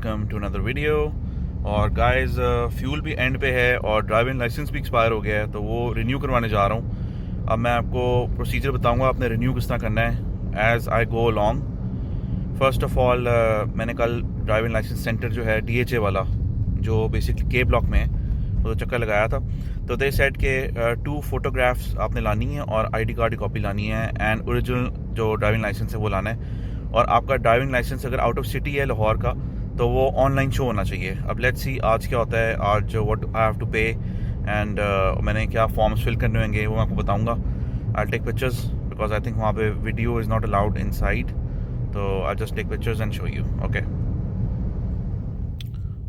Welcome to another video. और guys fuel भी end पे है और ड्राइविंग लाइसेंस भी एक्सपायर हो गया है, तो वो रिन्यू करवाने जा रहा हूँ। अब मैं आपको प्रोसीजर बताऊँगा आपने रिन्यू किस तरह करना है as I go along. First of all मैंने कल ड्राइविंग लाइसेंस सेंटर जो है DHA वाला जो बेसिकली K ब्लॉक में है वो चक्कर लगाया था। तो दे सेड के 2 फोटोग्राफ्स आपने लानी है और ID कार्ड की कॉपी लानी है एंड ओरिजिनल जो ड्राइविंग लाइसेंस है वो लाना है। और आपका ड्राइविंग लाइसेंस अगर आउट ऑफ सिटी है लाहौर का तो वो ऑनलाइन शो होना चाहिए। अब लेट्स सी आज क्या होता है, आज व्हाट आई हैव टू पे एंड मैंने क्या फॉर्म्स फिल करने होंगे वो मैं आपको बताऊंगा। I take pictures because I think वहाँ पे video is not allowed inside, तो I just take pictures and show you. Okay,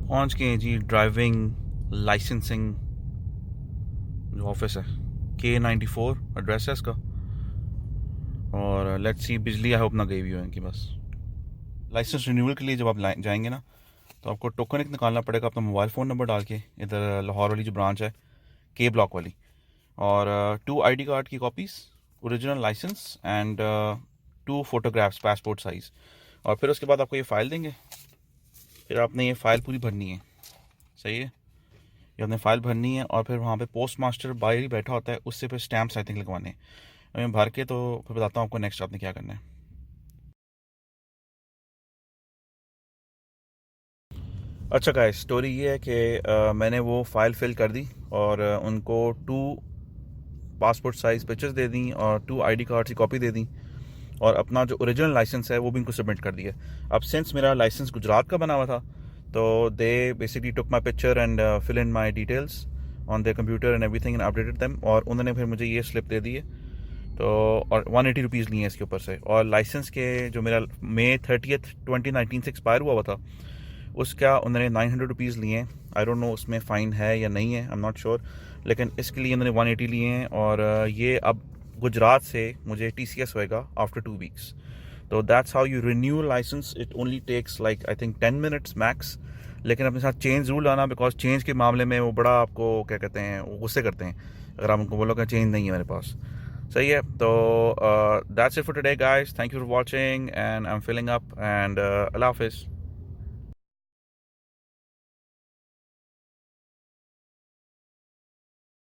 पहुँच गए जी ड्राइविंग लाइसेंसिंग जो ऑफिस है, K94 एड्रेस है इसका। और लेट्स सी बिजली आई होप ना गई हुई हो इनकी। बस लाइसेंस रिन्यूअल के लिए जब आप जाएंगे ना तो आपको टोकन एक निकालना पड़ेगा अपना मोबाइल फ़ोन नंबर डाल के, इधर लाहौर वाली जो ब्रांच है K ब्लॉक वाली, और 2 ID कार्ड की copies, original license and 2 photographs passport size. और फिर उसके बाद आपको ये फ़ाइल देंगे, फिर आपने ये फ़ाइल पूरी भरनी है। सही है, ये आपने फ़ाइल भरनी है और फिर वहाँ पे पोस्ट मास्टर बाहर ही बैठा होता है, उससे फिर स्टैम्प्स आई थिंक लगवाने हैं। मैं भर के तो फिर बताता हूँ आपको नेक्स्ट आपने क्या करना है। अच्छा गाइस, स्टोरी ये है कि मैंने वो फ़ाइल फिल कर दी और उनको 2 पासपोर्ट साइज़ पिक्चर्स दे दी और 2 ID कार्ड की कॉपी दे दी और अपना जो ओरिजिनल लाइसेंस है वो भी इनको सबमिट कर दिया। अब सिंस मेरा लाइसेंस गुजरात का बना हुआ था तो they basically took my picture and fill in my details on their computer and everything and updated them, और उन्होंने फिर मुझे ये स्लिप दे दी है। तो और 180 रुपीज़ लिए हैं इसके ऊपर से। और लाइसेंस के जो मेरा May 30, 2019 से एक्सपायर हुआ था उसका उन्होंने 900 रुपीज़ लिए हैं। आई डोंट नो उसमें फ़ाइन है या नहीं है, आई एम नॉट श्योर, लेकिन इसके लिए उन्होंने 180 लिए हैं। और ये अब गुजरात से मुझे TCS होएगा आफ्टर 2 वीक्स। तो that's how you renew license. It only takes like I think 10 minutes max, लेकिन अपने साथ चेंज ज़रूर लाना बिकॉज चेंज के मामले में वो बड़ा आपको क्या कहते हैं, वो गुस्से करते हैं अगर आप उनको बोलोगे चेंज नहीं है मेरे पास। सही है, तो that's it for today guys, thank you for watching and I am filling up and अल्लाह हाफिज़।